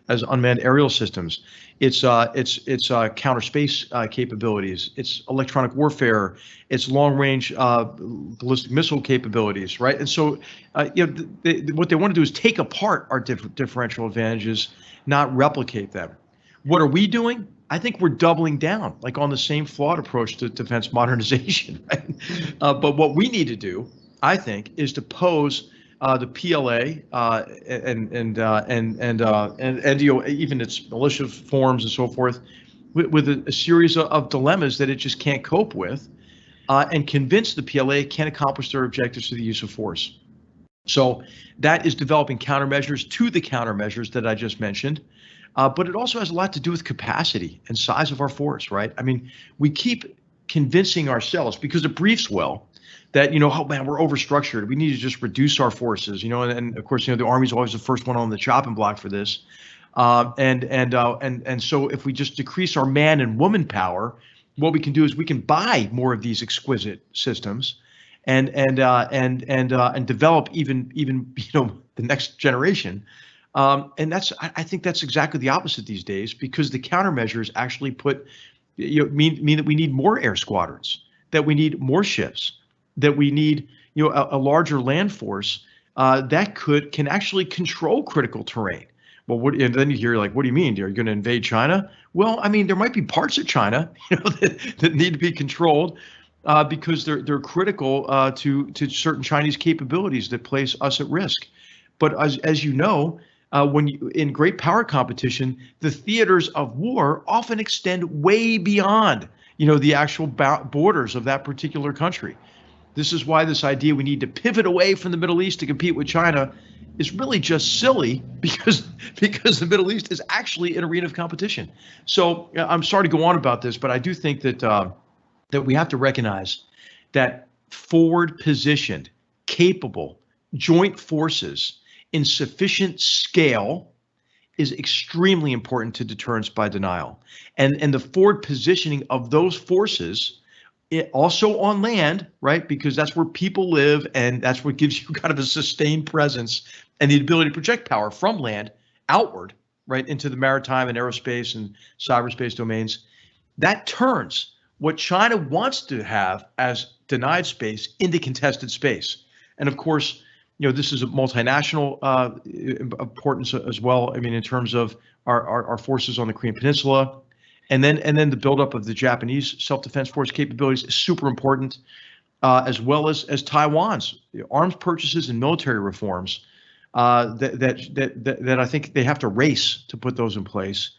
unmanned aerial systems. It's counter space capabilities. It's electronic warfare. It's long range ballistic missile capabilities, right? And so what they want to do is take apart our differential advantages, not replicate them. What are we doing? I think we're doubling down, like, on the same flawed approach to defense modernization, right? But what we need to do, I think, is to pose the PLA and even its militia forms and so forth with a series of dilemmas that it just can't cope with, and convince the PLA it can't accomplish their objectives through the use of force. So that is developing countermeasures to the countermeasures that I just mentioned. But it also has a lot to do with capacity and size of our force, right? I mean, we keep convincing ourselves, because it briefs well, that, oh man, we're overstructured. We need to just reduce our forces, and of course, the Army's always the first one on the chopping block for this. And so if we just decrease our man and woman power, what we can do is we can buy more of these exquisite systems and develop even the next generation. And I think that's exactly the opposite these days, because the countermeasures actually mean that we need more air squadrons, that we need more ships, that we need a larger land force that can actually control critical terrain. Well, and then you hear, like, what do you mean? Are you going to invade China? Well, I mean, there might be parts of China that need to be controlled because they're critical to certain Chinese capabilities that place us at risk. But as you know, in great power competition, the theaters of war often extend way beyond, the actual borders of that particular country. This is why this idea we need to pivot away from the Middle East to compete with China is really just silly, because the Middle East is actually an arena of competition. So I'm sorry to go on about this, but I do think that we have to recognize that forward positioned, capable joint forces in sufficient scale is extremely important to deterrence by denial. And the forward positioning of those forces, also on land, right? Because that's where people live, and that's what gives you kind of a sustained presence and the ability to project power from land outward, right, into the maritime and aerospace and cyberspace domains. That turns what China wants to have as denied space into contested space. And of course, this is a multinational importance as well. I mean, in terms of our forces on the Korean Peninsula, and then the buildup of the Japanese self-defense force capabilities is super important, as well as Taiwan's arms purchases and military reforms that I think they have to race to put those in place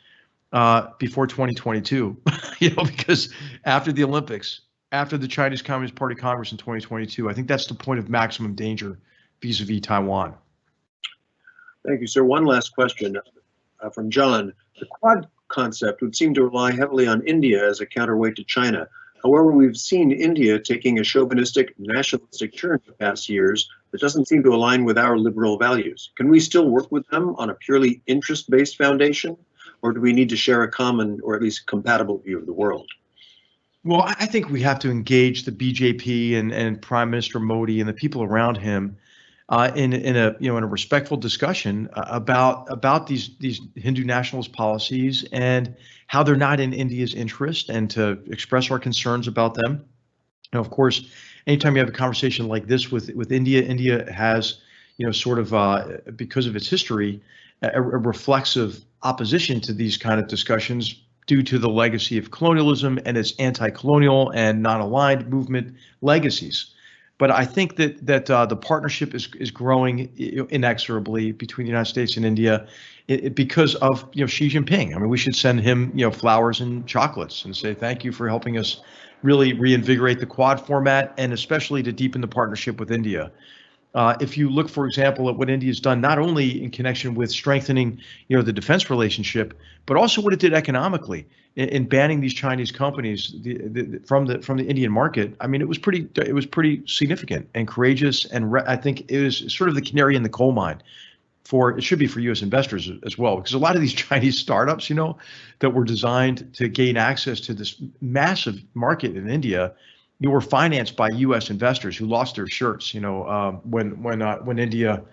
before 2022. Because after the Olympics, after the Chinese Communist Party Congress in 2022, I think that's the point of maximum danger vis-a-vis Taiwan. Thank you, sir. One last question from John. The Quad concept would seem to rely heavily on India as a counterweight to China. However, we've seen India taking a chauvinistic, nationalistic turn in the past years that doesn't seem to align with our liberal values. Can we still work with them on a purely interest-based foundation, or do we need to share a common or at least compatible view of the world? Well, I think we have to engage the BJP and Prime Minister Modi and the people around him in a respectful discussion about these Hindu nationalist policies and how they're not in India's interest, and to express our concerns about them. Now, of course, anytime you have a conversation like this with India, India has, sort of because of its history, a reflexive opposition to these kind of discussions due to the legacy of colonialism and its anti-colonial and non-aligned movement legacies. But I think that the partnership is growing inexorably between the United States and India because of Xi Jinping. I mean, we should send him flowers and chocolates and say thank you for helping us really reinvigorate the Quad format, and especially to deepen the partnership with India. If you look, for example, at what India's done, not only in connection with strengthening, the defense relationship, but also what it did economically in banning these Chinese companies from the Indian market. I mean, it was pretty significant and courageous, and I think it was sort of the canary in the coal mine it should be for U.S. investors as well, because a lot of these Chinese startups, that were designed to gain access to this massive market in India, were financed by U.S. investors who lost their shirts, when India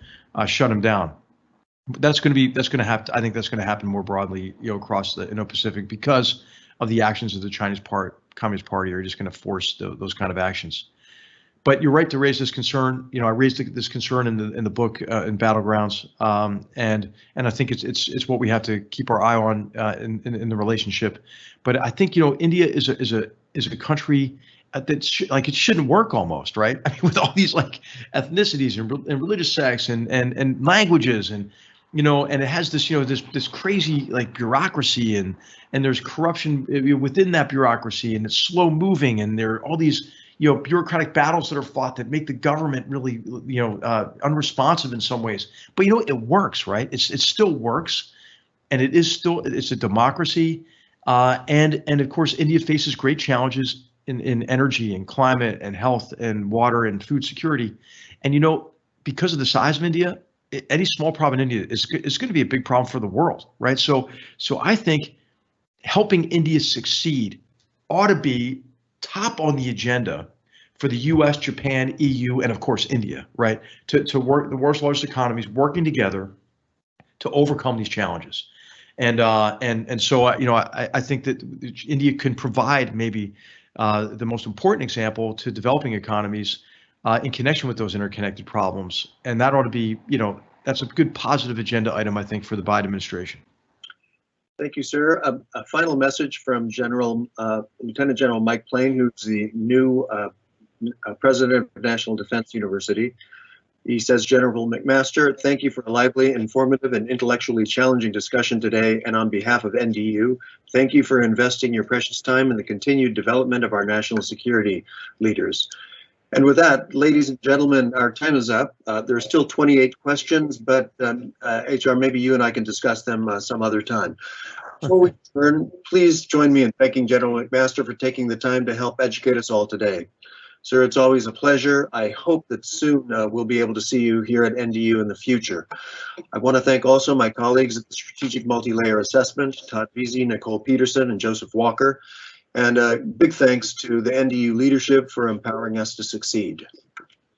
shut them down. That's going to happen more broadly, across the Indo-Pacific, because of the actions of the Chinese Communist Party are just going to force those kind of actions. But you're right to raise this concern. I raised this concern in the book, in Battlegrounds, and I think it's what we have to keep our eye on in the relationship. But I think India is a country that it shouldn't work almost, right? I mean, with all these ethnicities and religious sects and languages and it has this this crazy bureaucracy and there's corruption within that bureaucracy, and it's slow moving, and there are all these bureaucratic battles that are fought that make the government really unresponsive in some ways. But it works, right? It still works, and it's a democracy, and of course India faces great challenges in energy and climate and health and water and food security. And because of the size of India, any small problem in India is going to be a big problem for the world, right? So I think helping India succeed ought to be top on the agenda for the U.S., Japan, EU, and of course India, right? To work, the world's largest economies working together to overcome these challenges. And so I think that India can provide maybe the most important example to developing economies in connection with those interconnected problems. And that ought to be, that's a good positive agenda item, I think, for the Biden administration. Thank you, sir. A final message from Lieutenant General Mike Plain, who's the new president of National Defense University. He says, General McMaster, thank you for a lively, informative, and intellectually challenging discussion today. And on behalf of NDU, thank you for investing your precious time in the continued development of our national security leaders. And with that, ladies and gentlemen, our time is up. There are still 28 questions, but HR, maybe you and I can discuss them some other time. Before we turn, please join me in thanking General McMaster for taking the time to help educate us all today. Sir, it's always a pleasure. I hope that soon we'll be able to see you here at NDU in the future. I want to thank also my colleagues at the Strategic Multi-Layer Assessment, Todd Veazey, Nicole Peterson, and Joseph Walker. And big thanks to the NDU leadership for empowering us to succeed.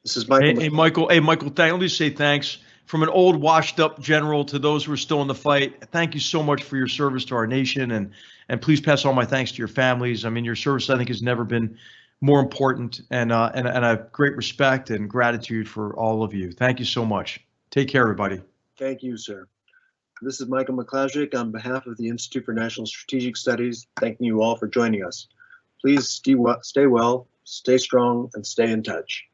This is Michael. Hey, Michael. Hey, Michael. Let me say thanks from an old, washed-up general to those who are still in the fight. Thank you so much for your service to our nation, and please pass all my thanks to your families. I mean, your service, I think, has never been more important, and I have great respect and gratitude for all of you. Thank you so much. Take care, everybody. Thank you, sir. This is Michael McClajic on behalf of the Institute for National Strategic Studies, thanking you all for joining us. Please stay well, stay strong, and stay in touch.